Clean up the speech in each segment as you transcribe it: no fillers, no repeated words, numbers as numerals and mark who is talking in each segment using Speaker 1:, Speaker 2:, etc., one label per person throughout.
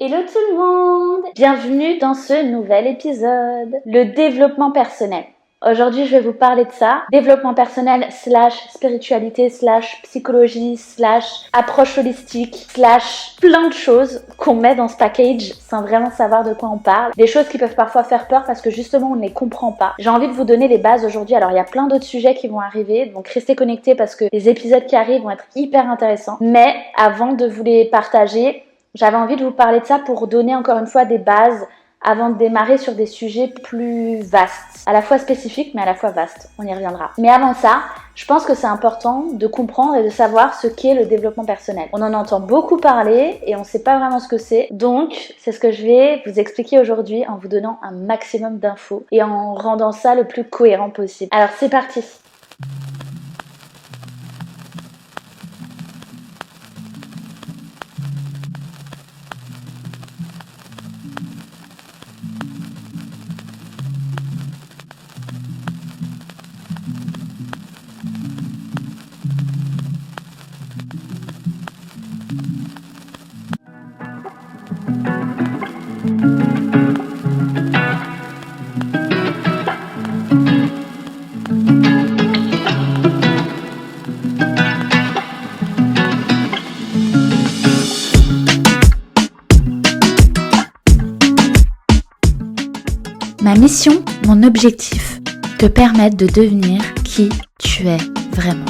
Speaker 1: Hello tout le monde! Bienvenue dans ce nouvel épisode, le développement personnel. Aujourd'hui, je vais vous parler de ça, développement personnel / spiritualité / psychologie / approche holistique / plein de choses qu'on met dans ce package sans vraiment savoir de quoi on parle. Des choses qui peuvent parfois faire peur parce que justement on ne les comprend pas. J'ai envie de vous donner les bases aujourd'hui. Alors il y a plein d'autres sujets qui vont arriver, donc restez connectés parce que les épisodes qui arrivent vont être hyper intéressants. Mais avant de vous les partager, j'avais envie de vous parler de ça pour donner encore une fois des bases avant de démarrer sur des sujets plus vastes, à la fois spécifiques mais à la fois vastes, on y reviendra. Mais avant ça, je pense que c'est important de comprendre et de savoir ce qu'est le développement personnel. On en entend beaucoup parler et on ne sait pas vraiment ce que c'est, donc c'est ce que je vais vous expliquer aujourd'hui en vous donnant un maximum d'infos et en rendant ça le plus cohérent possible. Alors c'est parti! Ma mission, mon objectif, te permettre de devenir qui tu es vraiment.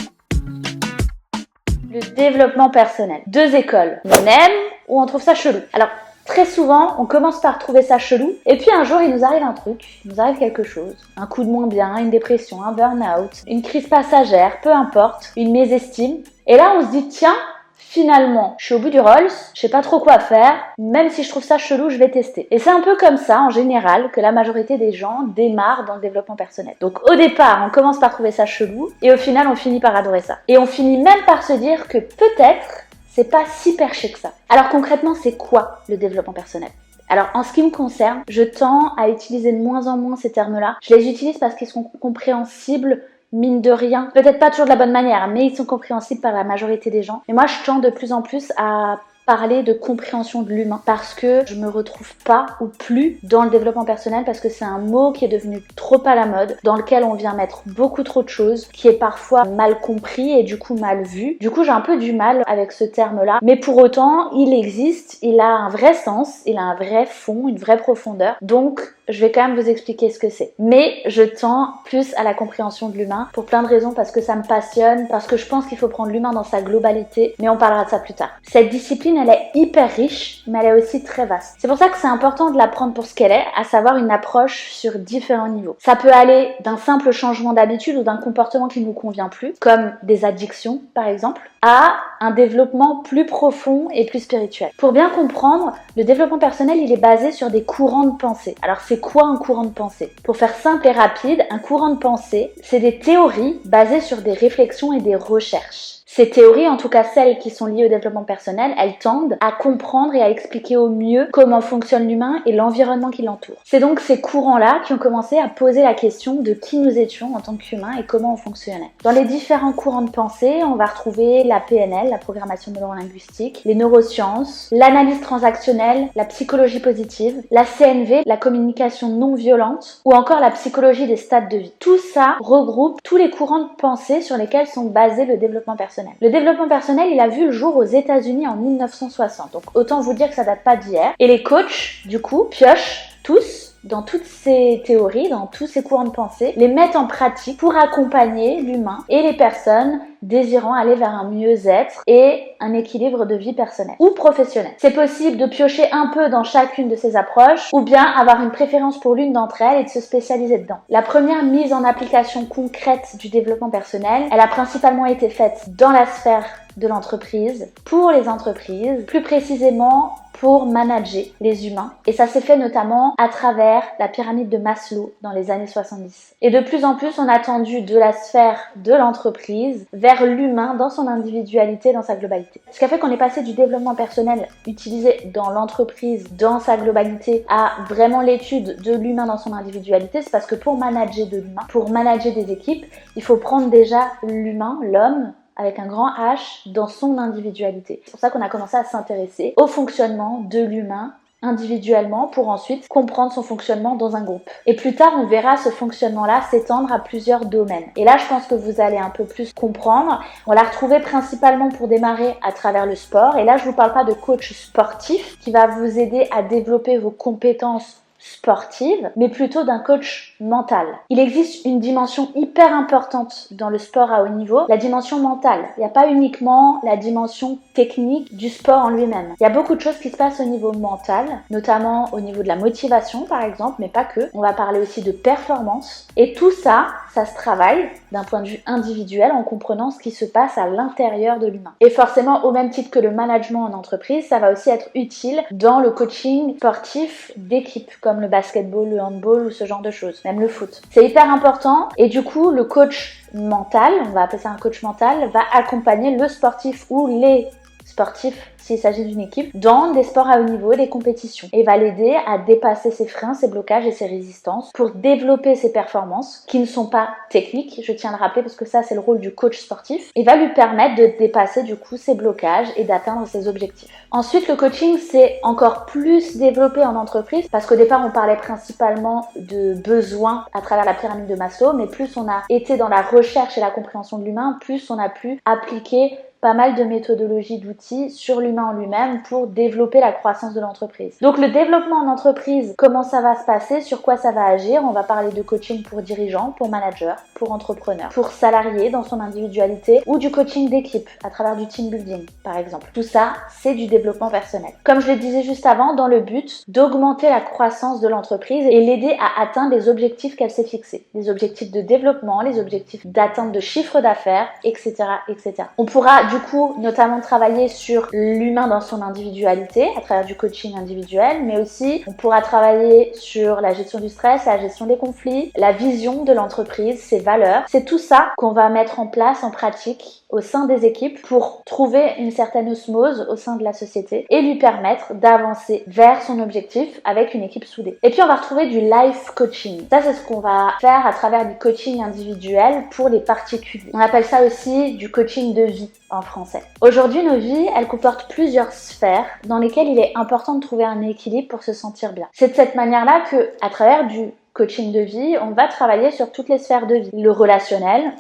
Speaker 1: Le développement personnel. Deux écoles. On aime ou on trouve ça chelou. Alors, très souvent, on commence par trouver ça chelou et puis un jour, il nous arrive un truc, il nous arrive quelque chose. Un coup de moins bien, une dépression, un burn-out, une crise passagère, peu importe, une mésestime. Et là, on se dit, tiens, finalement, je suis au bout du Rolls, je sais pas trop quoi faire, même si je trouve ça chelou, je vais tester. Et c'est un peu comme ça, en général, que la majorité des gens démarrent dans le développement personnel. Donc au départ, on commence par trouver ça chelou, et au final, on finit par adorer ça. Et on finit même par se dire que peut-être, c'est pas si perché que ça. Alors concrètement, c'est quoi le développement personnel ? Alors, en ce qui me concerne, je tends à utiliser de moins en moins ces termes-là. Je les utilise parce qu'ils sont compréhensibles, mine de rien, peut-être pas toujours de la bonne manière, mais ils sont compréhensibles par la majorité des gens. Et moi, je tends de plus en plus à parler de compréhension de l'humain parce que je me retrouve pas ou plus dans le développement personnel parce que c'est un mot qui est devenu trop à la mode, dans lequel on vient mettre beaucoup trop de choses, qui est parfois mal compris et du coup mal vu. Du coup, j'ai un peu du mal avec ce terme-là, mais pour autant, il existe, il a un vrai sens, il a un vrai fond, une vraie profondeur. Donc, je vais quand même vous expliquer ce que c'est. Mais je tends plus à la compréhension de l'humain pour plein de raisons, parce que ça me passionne, parce que je pense qu'il faut prendre l'humain dans sa globalité, mais on parlera de ça plus tard. Cette discipline, elle est hyper riche, mais elle est aussi très vaste. C'est pour ça que c'est important de la prendre pour ce qu'elle est, à savoir une approche sur différents niveaux. Ça peut aller d'un simple changement d'habitude ou d'un comportement qui ne nous convient plus, comme des addictions par exemple, à un développement plus profond et plus spirituel. Pour bien comprendre, le développement personnel, il est basé sur des courants de pensée. Alors c'est quoi un courant de pensée ? Pour faire simple et rapide, un courant de pensée, c'est des théories basées sur des réflexions et des recherches. Ces théories, en tout cas celles qui sont liées au développement personnel, elles tendent à comprendre et à expliquer au mieux comment fonctionne l'humain et l'environnement qui l'entoure. C'est donc ces courants-là qui ont commencé à poser la question de qui nous étions en tant qu'humains et comment on fonctionnait. Dans les différents courants de pensée, on va retrouver la PNL, la programmation neurolinguistique, les neurosciences, l'analyse transactionnelle, la psychologie positive, la CNV, la communication non violente, ou encore la psychologie des stades de vie. Tout ça regroupe tous les courants de pensée sur lesquels sont basés le développement personnel. Le développement personnel, il a vu le jour aux États-Unis en 1960. Donc autant vous dire que ça date pas d'hier. Et les coachs, du coup, piochent tous dans toutes ces théories, dans tous ces courants de pensée, les mettent en pratique pour accompagner l'humain et les personnes désirant aller vers un mieux-être et un équilibre de vie personnelle ou professionnelle. C'est possible de piocher un peu dans chacune de ces approches ou bien avoir une préférence pour l'une d'entre elles et de se spécialiser dedans. La première mise en application concrète du développement personnel, elle a principalement été faite dans la sphère de l'entreprise, pour les entreprises, plus précisément pour manager les humains. Et ça s'est fait notamment à travers la pyramide de Maslow dans les années 70. Et de plus en plus, on a tendu de la sphère de l'entreprise vers l'humain dans son individualité, dans sa globalité. Ce qui a fait qu'on est passé du développement personnel utilisé dans l'entreprise, dans sa globalité, à vraiment l'étude de l'humain dans son individualité. C'est parce que pour manager de l'humain, pour manager des équipes, il faut prendre déjà l'humain, l'homme, avec un grand H, dans son individualité. C'est pour ça qu'on a commencé à s'intéresser au fonctionnement de l'humain individuellement pour ensuite comprendre son fonctionnement dans un groupe. Et plus tard, on verra ce fonctionnement-là s'étendre à plusieurs domaines. Et là, je pense que vous allez un peu plus comprendre. On l'a retrouvé principalement pour démarrer à travers le sport. Et là, je vous parle pas de coach sportif qui va vous aider à développer vos compétences sportive, mais plutôt d'un coach mental. Il existe une dimension hyper importante dans le sport à haut niveau, la dimension mentale. Il n'y a pas uniquement la dimension technique du sport en lui-même. Il y a beaucoup de choses qui se passent au niveau mental, notamment au niveau de la motivation par exemple, mais pas que. On va parler aussi de performance. Et tout ça, ça se travaille d'un point de vue individuel en comprenant ce qui se passe à l'intérieur de l'humain. Et forcément, au même titre que le management en entreprise, ça va aussi être utile dans le coaching sportif d'équipe, comme le basketball, le handball ou ce genre de choses, même le foot. C'est hyper important et du coup, le coach mental, on va appeler ça un coach mental, va accompagner le sportif ou les sportifs, s'il s'agit d'une équipe, dans des sports à haut niveau, des compétitions, et va l'aider à dépasser ses freins, ses blocages et ses résistances pour développer ses performances qui ne sont pas techniques, je tiens à le rappeler parce que ça c'est le rôle du coach sportif, et va lui permettre de dépasser du coup ses blocages et d'atteindre ses objectifs. Ensuite, le coaching c'est encore plus développé en entreprise parce qu'au départ on parlait principalement de besoins à travers la pyramide de Maslow, mais plus on a été dans la recherche et la compréhension de l'humain, plus on a pu appliquer pas mal de méthodologies, d'outils sur l'humain en lui-même pour développer la croissance de l'entreprise. Donc le développement en entreprise, comment ça va se passer, sur quoi ça va agir? On va parler de coaching pour dirigeants, pour managers, pour entrepreneurs, pour salariés dans son individualité ou du coaching d'équipe à travers du team building par exemple. Tout ça, c'est du développement personnel. Comme je le disais juste avant, dans le but d'augmenter la croissance de l'entreprise et l'aider à atteindre les objectifs qu'elle s'est fixés. Les objectifs de développement, les objectifs d'atteinte de chiffre d'affaires, etc., etc. On pourra du coup notamment travailler sur l'humain dans son individualité à travers du coaching individuel, mais aussi on pourra travailler sur la gestion du stress, la gestion des conflits, la vision de l'entreprise, ses valeurs. C'est tout ça qu'on va mettre en place en pratique au sein des équipes pour trouver une certaine osmose au sein de la société et lui permettre d'avancer vers son objectif avec une équipe soudée. Et puis on va retrouver du life coaching. Ça c'est ce qu'on va faire à travers du coaching individuel pour les particuliers. On appelle ça aussi du coaching de vie en français. Aujourd'hui, nos vies, elles comportent plusieurs sphères dans lesquelles il est important de trouver un équilibre pour se sentir bien. C'est de cette manière-là que, à travers du coaching de vie, on va travailler sur toutes les sphères de vie. Le relationnel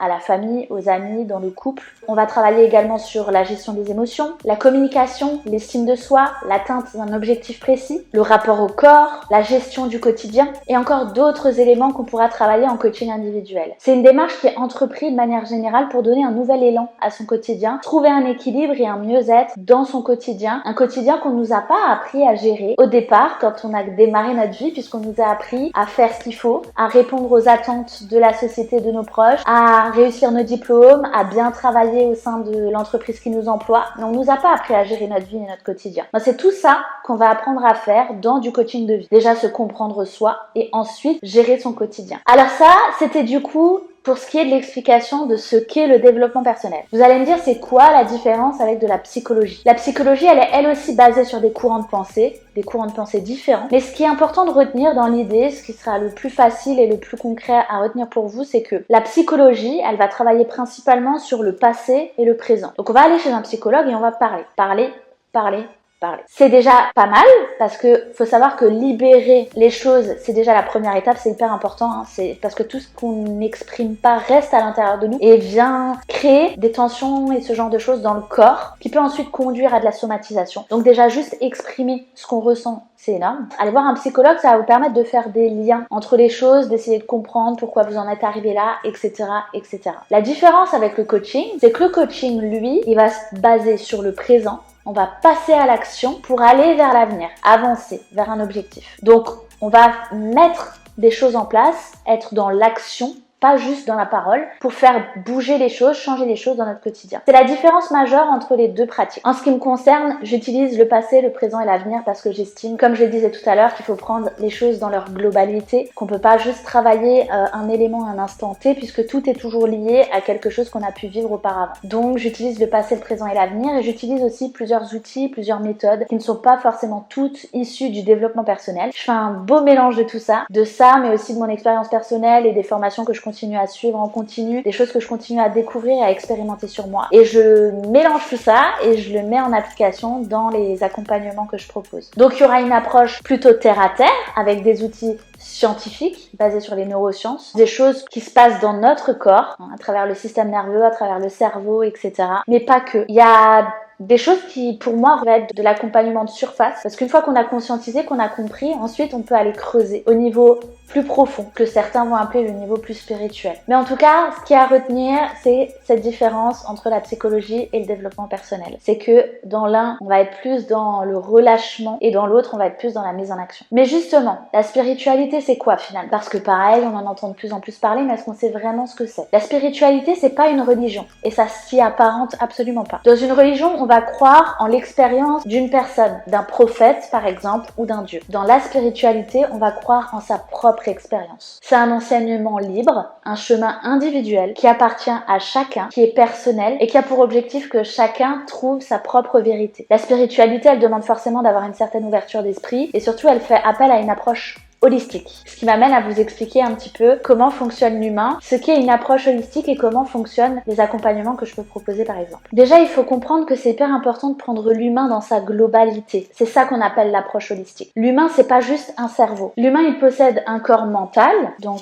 Speaker 1: à la famille, aux amis, dans le couple. On va travailler également sur la gestion des émotions, la communication, l'estime de soi, l'atteinte d'un objectif précis, le rapport au corps, la gestion du quotidien et encore d'autres éléments qu'on pourra travailler en coaching individuel. C'est une démarche qui est entreprise de manière générale pour donner un nouvel élan à son quotidien, trouver un équilibre et un mieux-être dans son quotidien, un quotidien qu'on nous a pas appris à gérer au départ quand on a démarré notre vie, puisqu'on nous a appris à faire ce qu'il faut, à répondre aux attentes de la société, de nos proches, à réussir nos diplômes, à bien travailler au sein de l'entreprise qui nous emploie. Mais on nous a pas appris à gérer notre vie et notre quotidien. Donc, c'est tout ça qu'on va apprendre à faire dans du coaching de vie. Déjà se comprendre soi et ensuite gérer son quotidien. Alors ça, c'était du coup pour ce qui est de l'explication de ce qu'est le développement personnel. Vous allez me dire, c'est quoi la différence avec de la psychologie? La psychologie, elle est elle aussi basée sur des courants de pensée différents. Mais ce qui est important de retenir dans l'idée, ce qui sera le plus facile et le plus concret à retenir pour vous, c'est que la psychologie, elle va travailler principalement sur le passé et le présent. Donc on va aller chez un psychologue et on va parler. C'est déjà pas mal parce que faut savoir que libérer les choses, c'est déjà la première étape, c'est hyper important, hein. C'est parce que tout ce qu'on n'exprime pas reste à l'intérieur de nous et vient créer des tensions et ce genre de choses dans le corps qui peut ensuite conduire à de la somatisation. Donc déjà juste exprimer ce qu'on ressent, c'est énorme. Aller voir un psychologue, ça va vous permettre de faire des liens entre les choses, d'essayer de comprendre pourquoi vous en êtes arrivé là, etc., etc. La différence avec le coaching, c'est que le coaching, lui, il va se baser sur le présent. On va passer à l'action pour aller vers l'avenir, avancer vers un objectif. Donc, on va mettre des choses en place, être dans l'action, pas juste dans la parole, pour faire bouger les choses, changer les choses dans notre quotidien. C'est la différence majeure entre les deux pratiques. En ce qui me concerne, j'utilise le passé, le présent et l'avenir parce que j'estime, comme je le disais tout à l'heure, qu'il faut prendre les choses dans leur globalité, qu'on peut pas juste travailler un élément à un instant T puisque tout est toujours lié à quelque chose qu'on a pu vivre auparavant. Donc j'utilise le passé, le présent et l'avenir et j'utilise aussi plusieurs outils, plusieurs méthodes qui ne sont pas forcément toutes issues du développement personnel. Je fais un beau mélange de tout ça, mais aussi de mon expérience personnelle et des formations que je continue continue à suivre en continu, des choses que je continue à découvrir et à expérimenter sur moi. Et je mélange tout ça et je le mets en application dans les accompagnements que je propose. Donc il y aura une approche plutôt terre à terre avec des outils scientifiques basés sur les neurosciences, des choses qui se passent dans notre corps, à travers le système nerveux, à travers le cerveau, etc. Mais pas que. Il y a des choses qui, pour moi, relèvent de l'accompagnement de surface, parce qu'une fois qu'on a conscientisé, qu'on a compris, ensuite on peut aller creuser au niveau plus profond, que certains vont appeler le niveau plus spirituel. Mais en tout cas, ce qu'il y a à retenir, c'est cette différence entre la psychologie et le développement personnel. C'est que dans l'un, on va être plus dans le relâchement et dans l'autre, on va être plus dans la mise en action. Mais justement, la spiritualité, c'est quoi finalement? Parce que pareil, on en entend de plus en plus parler, mais est-ce qu'on sait vraiment ce que c'est? La spiritualité, c'est pas une religion et ça s'y apparente absolument pas. Dans une religion, on va croire en l'expérience d'une personne, d'un prophète par exemple, ou d'un dieu. Dans la spiritualité, on va croire en sa propre expérience. C'est un enseignement libre, un chemin individuel qui appartient à chacun, qui est personnel et qui a pour objectif que chacun trouve sa propre vérité. La spiritualité, elle demande forcément d'avoir une certaine ouverture d'esprit et surtout elle fait appel à une approche holistique. Ce qui m'amène à vous expliquer un petit peu comment fonctionne l'humain, ce qu'est une approche holistique et comment fonctionnent les accompagnements que je peux proposer par exemple. Déjà, il faut comprendre que c'est hyper important de prendre l'humain dans sa globalité. C'est ça qu'on appelle l'approche holistique. L'humain, c'est pas juste un cerveau. L'humain, il possède un corps mental, donc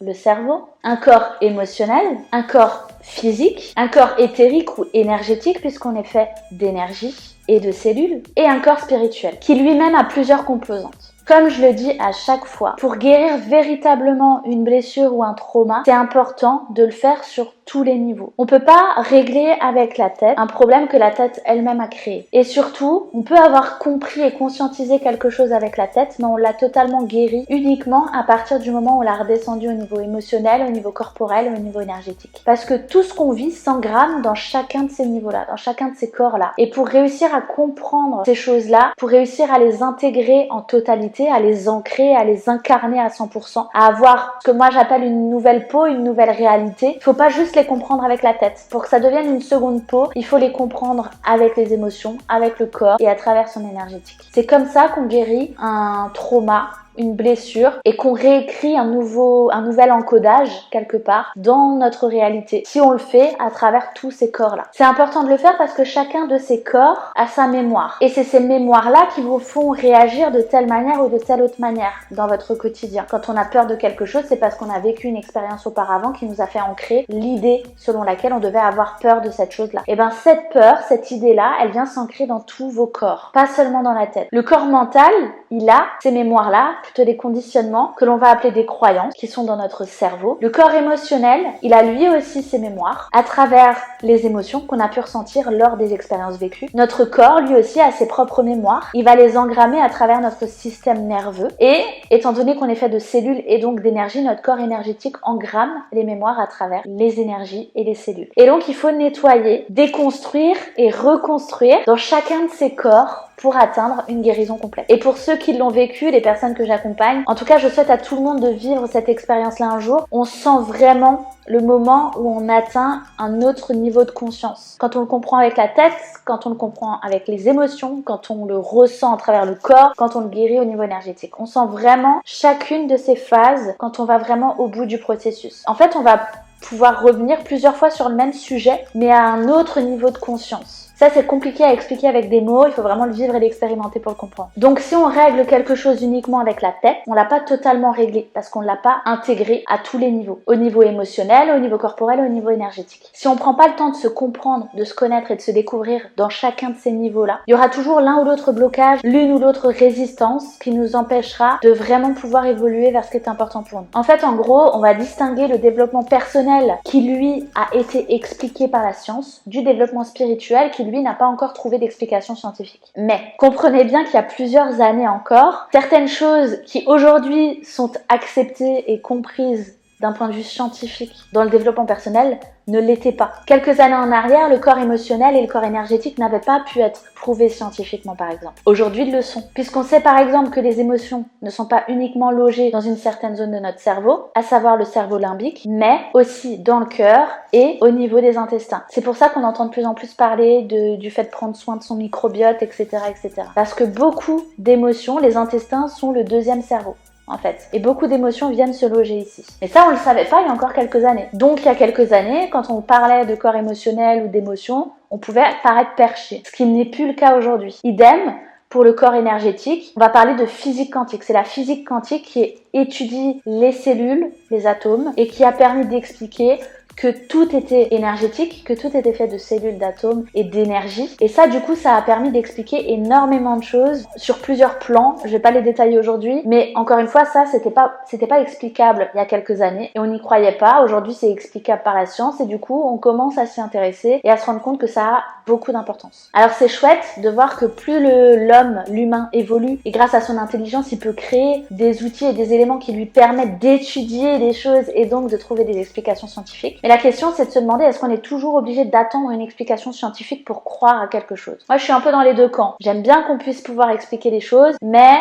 Speaker 1: le cerveau, un corps émotionnel, un corps physique, un corps éthérique ou énergétique puisqu'on est fait d'énergie et de cellules, et un corps spirituel qui lui-même a plusieurs composantes. Comme je le dis à chaque fois, pour guérir véritablement une blessure ou un trauma, c'est important de le faire sur tous les niveaux. On peut pas régler avec la tête un problème que la tête elle-même a créé. Et surtout, on peut avoir compris et conscientisé quelque chose avec la tête, mais on l'a totalement guéri uniquement à partir du moment où on l'a redescendu au niveau émotionnel, au niveau corporel, au niveau énergétique. Parce que tout ce qu'on vit s'engramme dans chacun de ces niveaux-là, dans chacun de ces corps-là. Et pour réussir à comprendre ces choses-là, pour réussir à les intégrer en totalité, à les ancrer, à les incarner à 100%, à avoir ce que moi j'appelle une nouvelle peau, une nouvelle réalité, il faut pas juste les comprendre avec la tête. Pour que ça devienne une seconde peau, il faut les comprendre avec les émotions, avec le corps et à travers son énergétique. C'est comme ça qu'on guérit un trauma, une blessure et qu'on réécrit un nouvel encodage quelque part dans notre réalité. Si on le fait à travers tous ces corps-là. C'est important de le faire parce que chacun de ces corps a sa mémoire. Et c'est ces mémoires-là qui vous font réagir de telle manière ou de telle autre manière dans votre quotidien. Quand on a peur de quelque chose, c'est parce qu'on a vécu une expérience auparavant qui nous a fait ancrer l'idée selon laquelle on devait avoir peur de cette chose-là. Et ben cette peur, cette idée-là, elle vient s'ancrer dans tous vos corps, pas seulement dans la tête. Le corps mental, il a ces mémoires-là, plutôt des conditionnements que l'on va appeler des croyances qui sont dans notre cerveau. Le corps émotionnel, il a lui aussi ses mémoires à travers les émotions qu'on a pu ressentir lors des expériences vécues. Notre corps, lui aussi, a ses propres mémoires. Il va les engrammer à travers notre système nerveux. Et étant donné qu'on est fait de cellules et donc d'énergie, notre corps énergétique engramme les mémoires à travers les énergies et les cellules. Et donc, il faut nettoyer, déconstruire et reconstruire dans chacun de ces corps pour atteindre une guérison complète. Et pour ceux qui l'ont vécu, les personnes que j'accompagne, en tout cas, je souhaite à tout le monde de vivre cette expérience-là un jour. On sent vraiment le moment où on atteint un autre niveau de conscience. Quand on le comprend avec la tête, quand on le comprend avec les émotions, quand on le ressent à travers le corps, quand on le guérit au niveau énergétique. On sent vraiment chacune de ces phases quand on va vraiment au bout du processus. En fait, on va pouvoir revenir plusieurs fois sur le même sujet, mais à un autre niveau de conscience. Ça, c'est compliqué à expliquer avec des mots, il faut vraiment le vivre et l'expérimenter pour le comprendre. Donc, si on règle quelque chose uniquement avec la tête, on l'a pas totalement réglé parce qu'on l'a pas intégré à tous les niveaux. Au niveau émotionnel, au niveau corporel, au niveau énergétique. Si on prend pas le temps de se comprendre, de se connaître et de se découvrir dans chacun de ces niveaux-là, il y aura toujours l'un ou l'autre blocage, l'une ou l'autre résistance qui nous empêchera de vraiment pouvoir évoluer vers ce qui est important pour nous. En fait, en gros, on va distinguer le développement personnel qui, lui, a été expliqué par la science du développement spirituel qui, lui, n'a pas encore trouvé d'explication scientifique. Mais comprenez bien qu'il y a plusieurs années encore, certaines choses qui aujourd'hui sont acceptées et comprises d'un point de vue scientifique dans le développement personnel ne l'étaient pas. Quelques années en arrière, le corps émotionnel et le corps énergétique n'avaient pas pu être prouvés scientifiquement, par exemple. Aujourd'hui, ils le sont. Puisqu'on sait, par exemple, que les émotions ne sont pas uniquement logées dans une certaine zone de notre cerveau, à savoir le cerveau limbique, mais aussi dans le cœur et au niveau des intestins. C'est pour ça qu'on entend de plus en plus parler du fait de prendre soin de son microbiote, etc., etc. Parce que beaucoup d'émotions, les intestins sont le deuxième cerveau. en fait. Et beaucoup d'émotions viennent se loger ici. Mais ça, on le savait pas il y a encore quelques années. Donc il y a quelques années, quand on parlait de corps émotionnel ou d'émotions, on pouvait paraître perché, ce qui n'est plus le cas aujourd'hui. Idem pour le corps énergétique, on va parler de physique quantique. C'est la physique quantique qui étudie les cellules, les atomes, et qui a permis d'expliquer que tout était énergétique, que tout était fait de cellules, d'atomes et d'énergie. Et ça, du coup, ça a permis d'expliquer énormément de choses sur plusieurs plans. Je vais pas les détailler aujourd'hui, mais encore une fois, ça, c'était pas explicable il y a quelques années et on n'y croyait pas. Aujourd'hui, c'est explicable par la science et du coup, on commence à s'y intéresser et à se rendre compte que ça a beaucoup d'importance. Alors, c'est chouette de voir que plus l'humain évolue et grâce à son intelligence, il peut créer des outils et des éléments qui lui permettent d'étudier les choses et donc de trouver des explications scientifiques. Mais la question, c'est de se demander, est-ce qu'on est toujours obligé d'attendre une explication scientifique pour croire à quelque chose? Moi, je suis un peu dans les deux camps. J'aime bien qu'on puisse pouvoir expliquer les choses, mais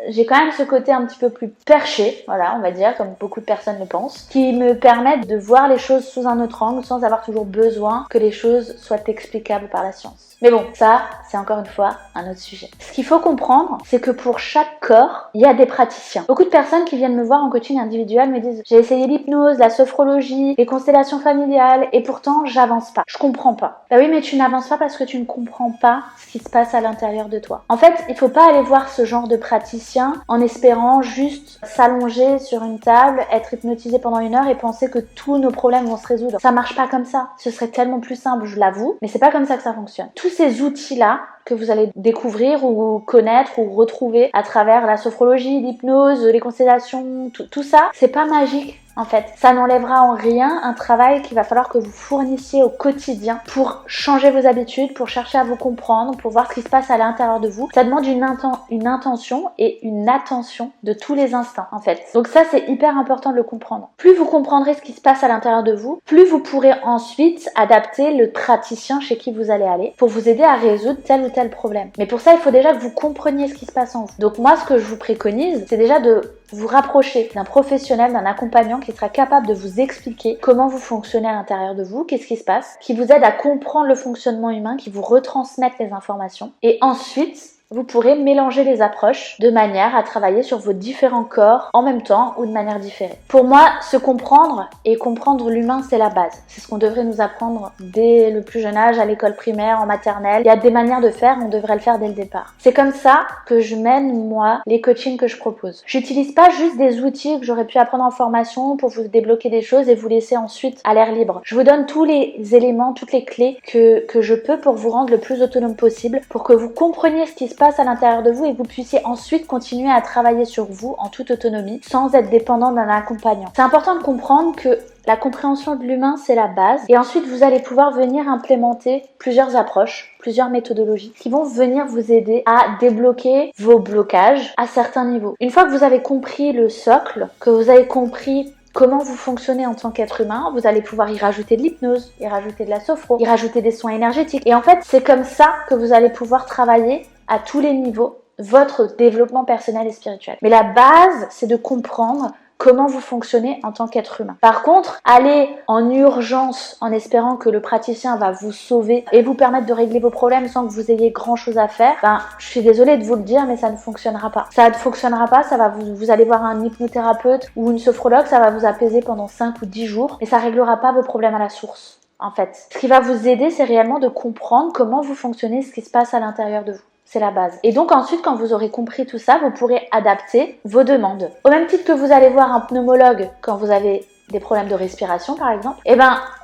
Speaker 1: j'ai quand même ce côté un petit peu plus perché, voilà, on va dire, comme beaucoup de personnes le pensent, qui me permettent de voir les choses sous un autre angle sans avoir toujours besoin que les choses soient explicables par la science. Mais bon, ça, c'est encore une fois un autre sujet. Ce qu'il faut comprendre, c'est que pour chaque corps, il y a des praticiens. Beaucoup de personnes qui viennent me voir en coaching individuel me disent « J'ai essayé l'hypnose, la sophrologie, les constellations familiales et pourtant, j'avance pas. Je comprends pas. » Bah oui, mais tu n'avances pas parce que tu ne comprends pas ce qui se passe à l'intérieur de toi. En fait, il faut pas aller voir ce genre de praticien en espérant juste s'allonger sur une table, être hypnotisé pendant 1 heure et penser que tous nos problèmes vont se résoudre. Ça marche pas comme ça. Ce serait tellement plus simple, je l'avoue, mais c'est pas comme ça que ça fonctionne. Tous ces outils-là que vous allez découvrir ou connaître ou retrouver à travers la sophrologie, l'hypnose, les constellations, tout ça, c'est pas magique. En fait, ça n'enlèvera en rien un travail qu'il va falloir que vous fournissiez au quotidien pour changer vos habitudes, pour chercher à vous comprendre, pour voir ce qui se passe à l'intérieur de vous. Ça demande une intention et une attention de tous les instants, en fait. Donc ça, c'est hyper important de le comprendre. Plus vous comprendrez ce qui se passe à l'intérieur de vous, plus vous pourrez ensuite adapter le praticien chez qui vous allez aller pour vous aider à résoudre tel ou tel problème. Mais pour ça, il faut déjà que vous compreniez ce qui se passe en vous. Donc moi, ce que je vous préconise, c'est déjà de vous rapprocher d'un professionnel, d'un accompagnant qui sera capable de vous expliquer comment vous fonctionnez à l'intérieur de vous, qu'est-ce qui se passe, qui vous aide à comprendre le fonctionnement humain, qui vous retransmette les informations. Et ensuite, vous pourrez mélanger les approches de manière à travailler sur vos différents corps en même temps ou de manière différée. Pour moi, se comprendre et comprendre l'humain, c'est la base. C'est ce qu'on devrait nous apprendre dès le plus jeune âge, à l'école primaire, en maternelle. Il y a des manières de faire, on devrait le faire dès le départ. C'est comme ça que je mène, moi, les coachings que je propose. J'utilise pas juste des outils que j'aurais pu apprendre en formation pour vous débloquer des choses et vous laisser ensuite à l'air libre. Je vous donne tous les éléments, toutes les clés que je peux pour vous rendre le plus autonome possible, pour que vous compreniez ce qui se passe à l'intérieur de vous et que vous puissiez ensuite continuer à travailler sur vous en toute autonomie sans être dépendant d'un accompagnant. C'est important de comprendre que la compréhension de l'humain, c'est la base. Et ensuite, vous allez pouvoir venir implémenter plusieurs approches, plusieurs méthodologies qui vont venir vous aider à débloquer vos blocages à certains niveaux. Une fois que vous avez compris le socle, que vous avez compris comment vous fonctionnez en tant qu'être humain, vous allez pouvoir y rajouter de l'hypnose, y rajouter de la sophro, y rajouter des soins énergétiques. Et en fait, c'est comme ça que vous allez pouvoir travailler à tous les niveaux votre développement personnel et spirituel. Mais la base, c'est de comprendre comment vous fonctionnez en tant qu'être humain. Par contre, aller en urgence en espérant que le praticien va vous sauver et vous permettre de régler vos problèmes sans que vous ayez grand chose à faire, je suis désolée de vous le dire, mais ça ne fonctionnera pas. Ça ne fonctionnera pas, ça va vous allez voir un hypnothérapeute ou une sophrologue, ça va vous apaiser pendant 5 ou 10 jours, mais ça réglera pas vos problèmes à la source. En fait, ce qui va vous aider, c'est réellement de comprendre comment vous fonctionnez, ce qui se passe à l'intérieur de vous. C'est la base. Et donc ensuite, quand vous aurez compris tout ça, vous pourrez adapter vos demandes. Au même titre que vous allez voir un pneumologue quand vous avez des problèmes de respiration par exemple, et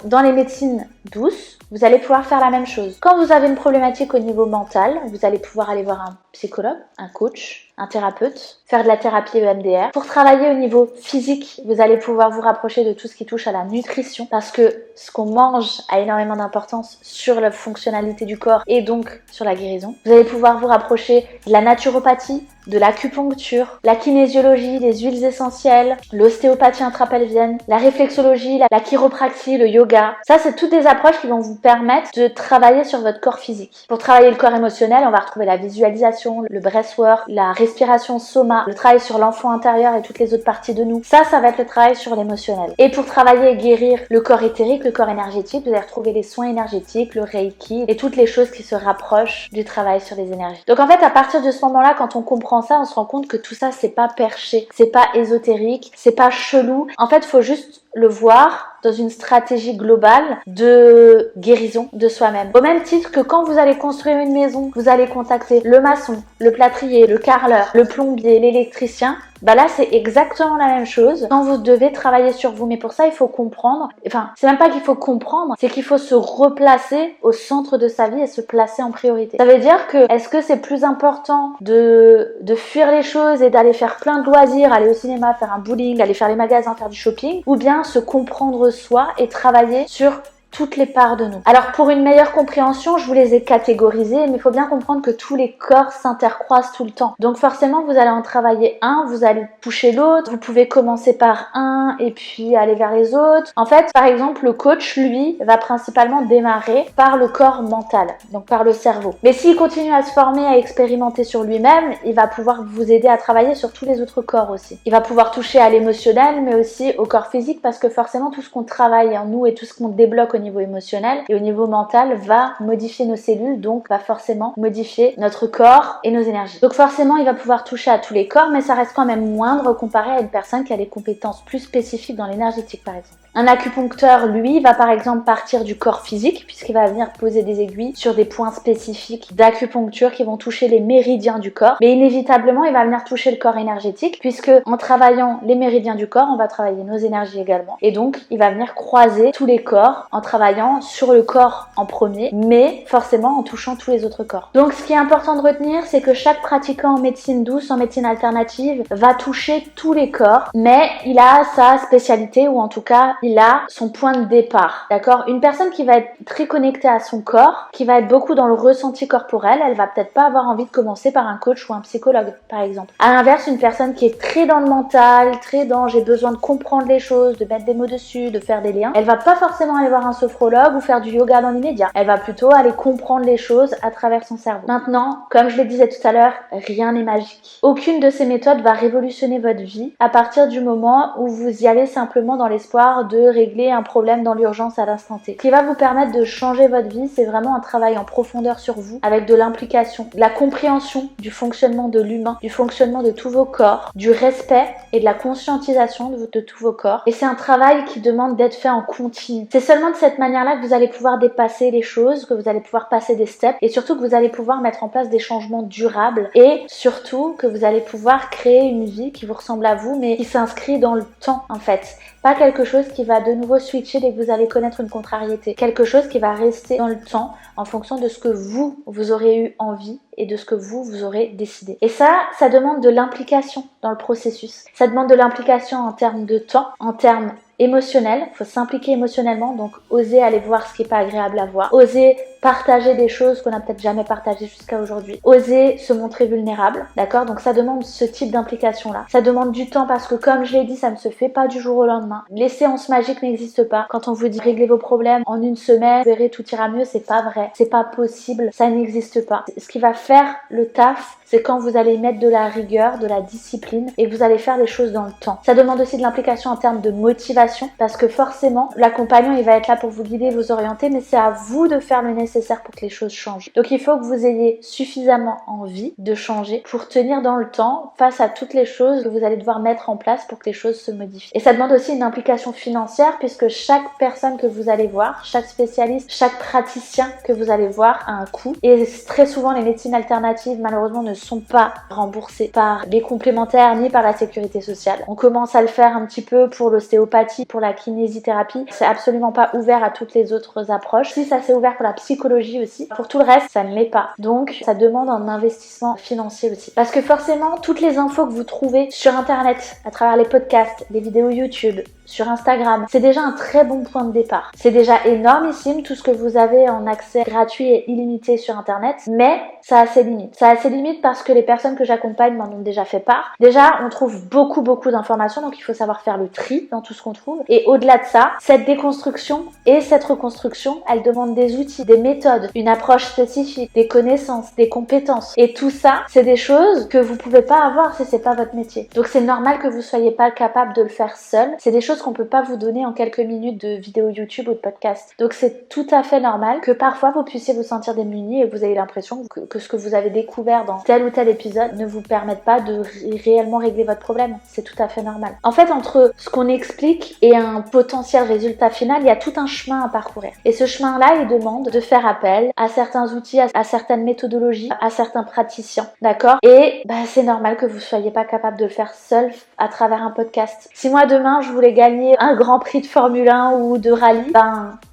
Speaker 1: dans les médecines douces, vous allez pouvoir faire la même chose. Quand vous avez une problématique au niveau mental, vous allez pouvoir aller voir un psychologue, un coach, un thérapeute, faire de la thérapie EMDR. Pour travailler au niveau physique, vous allez pouvoir vous rapprocher de tout ce qui touche à la nutrition parce que ce qu'on mange a énormément d'importance sur la fonctionnalité du corps et donc sur la guérison. Vous allez pouvoir vous rapprocher de la naturopathie, de l'acupuncture, la kinésiologie, les huiles essentielles, l'ostéopathie intrapelvienne, la réflexologie, la chiropraxie, le yoga. Ça, c'est toutes des approches qui vont vous permettre de travailler sur votre corps physique. Pour travailler le corps émotionnel, on va retrouver la visualisation, le breathwork, la respiration soma, le travail sur l'enfant intérieur et toutes les autres parties de nous. Ça va être le travail sur l'émotionnel. Et pour travailler et guérir le corps éthérique, le corps énergétique, vous allez retrouver les soins énergétiques, le reiki et toutes les choses qui se rapprochent du travail sur les énergies. Donc en fait, à partir de ce moment-là, quand on comprend comprend ça, on se rend compte que tout ça, c'est pas perché, c'est pas ésotérique, c'est pas chelou. En fait, il faut juste le voir dans une stratégie globale de guérison de soi-même. Au même titre que quand vous allez construire une maison, vous allez contacter le maçon, le plâtrier, le carreleur, le plombier, l'électricien. Bah là, c'est exactement la même chose quand vous devez travailler sur vous. Mais pour ça, il faut comprendre. Enfin, c'est même pas qu'il faut comprendre, c'est qu'il faut se replacer au centre de sa vie et se placer en priorité. Ça veut dire que, est-ce que c'est plus important de fuir les choses et d'aller faire plein de loisirs, aller au cinéma, faire un bowling, aller faire les magasins, faire du shopping, ou bien se comprendre soi et travailler sur toutes les parts de nous. Alors pour une meilleure compréhension, je vous les ai catégorisés, mais il faut bien comprendre que tous les corps s'intercroisent tout le temps. Donc forcément, vous allez en travailler un, vous allez toucher l'autre, vous pouvez commencer par un et puis aller vers les autres. En fait, par exemple, le coach, lui, va principalement démarrer par le corps mental, donc par le cerveau. Mais s'il continue à se former, à expérimenter sur lui-même, il va pouvoir vous aider à travailler sur tous les autres corps aussi. Il va pouvoir toucher à l'émotionnel, mais aussi au corps physique, parce que forcément, tout ce qu'on travaille en nous et tout ce qu'on débloque au niveau émotionnel et au niveau mental va modifier nos cellules, donc va forcément modifier notre corps et nos énergies. Donc forcément, il va pouvoir toucher à tous les corps, mais ça reste quand même moindre comparé à une personne qui a des compétences plus spécifiques dans l'énergétique, par exemple. Un acupuncteur, lui, va par exemple partir du corps physique, puisqu'il va venir poser des aiguilles sur des points spécifiques d'acupuncture qui vont toucher les méridiens du corps. Mais inévitablement, il va venir toucher le corps énergétique, puisque en travaillant les méridiens du corps, on va travailler nos énergies également. Et donc, il va venir croiser tous les corps en travaillant sur le corps en premier, mais forcément en touchant tous les autres corps. Donc, ce qui est important de retenir, c'est que chaque pratiquant en médecine douce, en médecine alternative, va toucher tous les corps, mais il a sa spécialité, ou en tout cas, il a son point de départ, d'accord? Une personne qui va être très connectée à son corps, qui va être beaucoup dans le ressenti corporel, elle va peut-être pas avoir envie de commencer par un coach ou un psychologue, par exemple. À l'inverse, une personne qui est très dans le mental, très dans j'ai besoin de comprendre les choses, de mettre des mots dessus, de faire des liens, elle va pas forcément aller voir un sophrologue ou faire du yoga dans l'immédiat. Elle va plutôt aller comprendre les choses à travers son cerveau. Maintenant, comme je le disais tout à l'heure, rien n'est magique. Aucune de ces méthodes va révolutionner votre vie à partir du moment où vous y allez simplement dans l'espoir de régler un problème dans l'urgence à l'instant T. Ce qui va vous permettre de changer votre vie, c'est vraiment un travail en profondeur sur vous, avec de l'implication, de la compréhension du fonctionnement de l'humain, du fonctionnement de tous vos corps, du respect et de la conscientisation de tous vos corps. Et c'est un travail qui demande d'être fait en continu. C'est seulement de cette manière-là que vous allez pouvoir dépasser les choses, que vous allez pouvoir passer des steps, et surtout que vous allez pouvoir mettre en place des changements durables, et surtout que vous allez pouvoir créer une vie qui vous ressemble à vous, mais qui s'inscrit dans le temps, en fait. Pas quelque chose qui va de nouveau switcher dès que vous allez connaître une contrariété. Quelque chose qui va rester dans le temps en fonction de ce que vous aurez eu envie et de ce que vous aurez décidé. Et ça demande de l'implication dans le processus. Ça demande de l'implication en termes de temps, en termes émotionnels. Il faut s'impliquer émotionnellement, donc oser aller voir ce qui n'est pas agréable à voir. Oser partager des choses qu'on n'a peut-être jamais partagées jusqu'à aujourd'hui. Oser se montrer vulnérable, d'accord? Donc ça demande ce type d'implication-là. Ça demande du temps parce que comme je l'ai dit, ça ne se fait pas du jour au lendemain. Les séances magiques n'existent pas. Quand on vous dit régler vos problèmes en une semaine, vous verrez tout ira mieux, c'est pas vrai. C'est pas possible. Ça n'existe pas. Ce qui va faire le taf, c'est quand vous allez mettre de la rigueur, de la discipline et que vous allez faire les choses dans le temps. Ça demande aussi de l'implication en termes de motivation parce que forcément, l'accompagnant, il va être là pour vous guider, vous orienter, mais c'est à vous de faire le nécessaire pour que les choses changent. Donc il faut que vous ayez suffisamment envie de changer pour tenir dans le temps face à toutes les choses que vous allez devoir mettre en place pour que les choses se modifient. Et ça demande aussi une implication financière puisque chaque personne que vous allez voir, chaque spécialiste, chaque praticien que vous allez voir a un coût. Et très souvent, les médecines alternatives, malheureusement, ne sont pas remboursées par les complémentaires ni par la sécurité sociale. On commence à le faire un petit peu pour l'ostéopathie, pour la kinésithérapie. C'est absolument pas ouvert à toutes les autres approches. Si ça s'est ouvert pour la psychologie aussi, pour tout le reste, ça ne l'est pas. Donc, ça demande un investissement financier aussi. Parce que forcément, toutes les infos que vous trouvez sur Internet, à travers les podcasts, les vidéos YouTube, sur Instagram, c'est déjà un très bon point de départ. C'est déjà énormissime tout ce que vous avez en accès gratuit et illimité sur Internet, mais ça a ses limites. Ça a ses limites parce que les personnes que j'accompagne m'en ont déjà fait part. Déjà, on trouve beaucoup d'informations, donc il faut savoir faire le tri dans tout ce qu'on trouve. Et au-delà de ça, cette déconstruction et cette reconstruction, elle demande des outils, des méthodes, une approche spécifique, des connaissances, des compétences. Et tout ça, c'est des choses que vous pouvez pas avoir si c'est pas votre métier. Donc c'est normal que vous soyez pas capable de le faire seul. C'est des choses choses qu'on peut pas vous donner en quelques minutes de vidéo YouTube ou de podcast. Donc c'est tout à fait normal que parfois vous puissiez vous sentir démunis et que vous ayez l'impression que ce que vous avez découvert dans tel ou tel épisode ne vous permette pas de réellement régler votre problème. C'est tout à fait normal. En fait, entre ce qu'on explique et un potentiel résultat final, il y a tout un chemin à parcourir. Et ce chemin-là, il demande de faire appel à certains outils, à certaines méthodologies, à certains praticiens. D'accord? Et c'est normal que vous soyez pas capable de le faire seul à travers un podcast. Si moi demain je voulais gagner un grand prix de Formule 1 ou de rallye,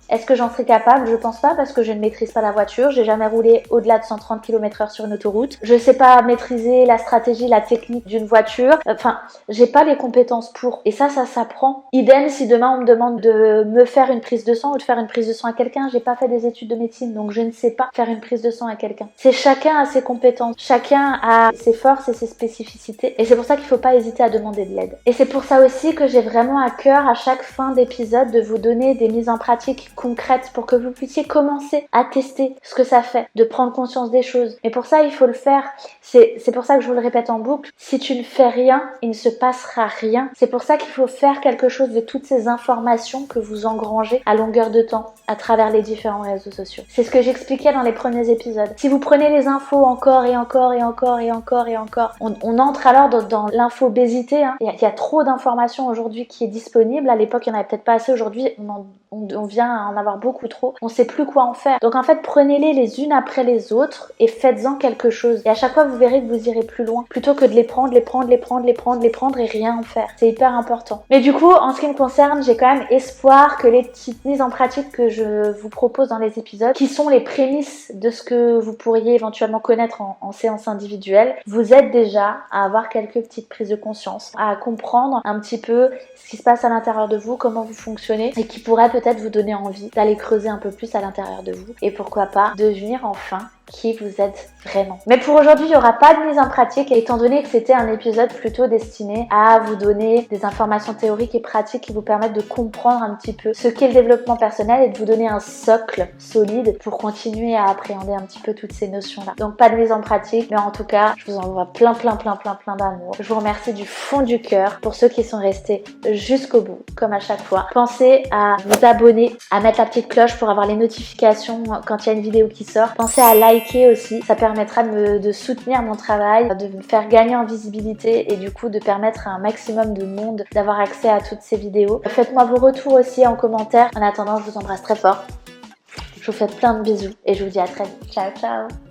Speaker 1: est-ce que j'en serais capable? Je pense pas, parce que je ne maîtrise pas la voiture. J'ai jamais roulé au-delà de 130 km/h sur une autoroute. Je sais pas maîtriser la stratégie, la technique d'une voiture. J'ai pas les compétences pour. Et ça s'apprend. Idem si demain on me demande de me faire une prise de sang ou de faire une prise de sang à quelqu'un. J'ai pas fait des études de médecine, donc je ne sais pas faire une prise de sang à quelqu'un. C'est chacun a ses compétences. Chacun a ses forces et ses spécificités. Et c'est pour ça qu'il faut pas hésiter à demander de l'aide. Et c'est pour ça aussi que j'ai vraiment à cœur à chaque fin d'épisode de vous donner des mises en pratique concrètes pour que vous puissiez commencer à tester ce que ça fait, de prendre conscience des choses. Mais pour ça, il faut le faire. C'est pour ça que je vous le répète en boucle. Si tu ne fais rien, il ne se passera rien. C'est pour ça qu'il faut faire quelque chose de toutes ces informations que vous engrangez à longueur de temps à travers les différents réseaux sociaux. C'est ce que j'expliquais dans les premiers épisodes. Si vous prenez les infos encore et encore et encore et encore et encore, on entre alors dans l'infobésité. Il y a trop d'informations aujourd'hui qui est disponible. À l'époque, il n'y en avait peut-être pas assez. Aujourd'hui, on vient à en avoir beaucoup trop. On sait plus quoi en faire. Donc en fait, prenez-les les unes après les autres et faites-en quelque chose. Et à chaque fois, vous verrez que vous irez plus loin. Plutôt que de les prendre et rien en faire. C'est hyper important. Mais du coup, en ce qui me concerne, j'ai quand même espoir que les petites mises en pratique que je vous propose dans les épisodes, qui sont les prémices de ce que vous pourriez éventuellement connaître en séance individuelle, vous aident déjà à avoir quelques petites prises de conscience, à comprendre un petit peu ce qui se passe à l'intérieur de vous, comment vous fonctionnez, et qui pourrait peut-être vous donner envie d'aller creuser un peu plus à l'intérieur de vous. Et pourquoi pas devenir enfin qui vous êtes vraiment. Mais pour aujourd'hui, il n'y aura pas de mise en pratique, étant donné que c'était un épisode plutôt destiné à vous donner des informations théoriques et pratiques qui vous permettent de comprendre un petit peu ce qu'est le développement personnel et de vous donner un socle solide pour continuer à appréhender un petit peu toutes ces notions-là. Donc pas de mise en pratique, mais en tout cas, je vous envoie plein d'amour. Je vous remercie du fond du cœur pour ceux qui sont restés jusqu'au bout, comme à chaque fois. Pensez à vous abonner, à mettre la petite cloche pour avoir les notifications quand il y a une vidéo qui sort. Pensez à liker aussi, ça permettra de soutenir mon travail, de me faire gagner en visibilité et du coup de permettre à un maximum de monde d'avoir accès à toutes ces vidéos. Faites-moi vos retours aussi en commentaire. En attendant, je vous embrasse très fort. Je vous fais plein de bisous et je vous dis à très vite. Ciao, ciao!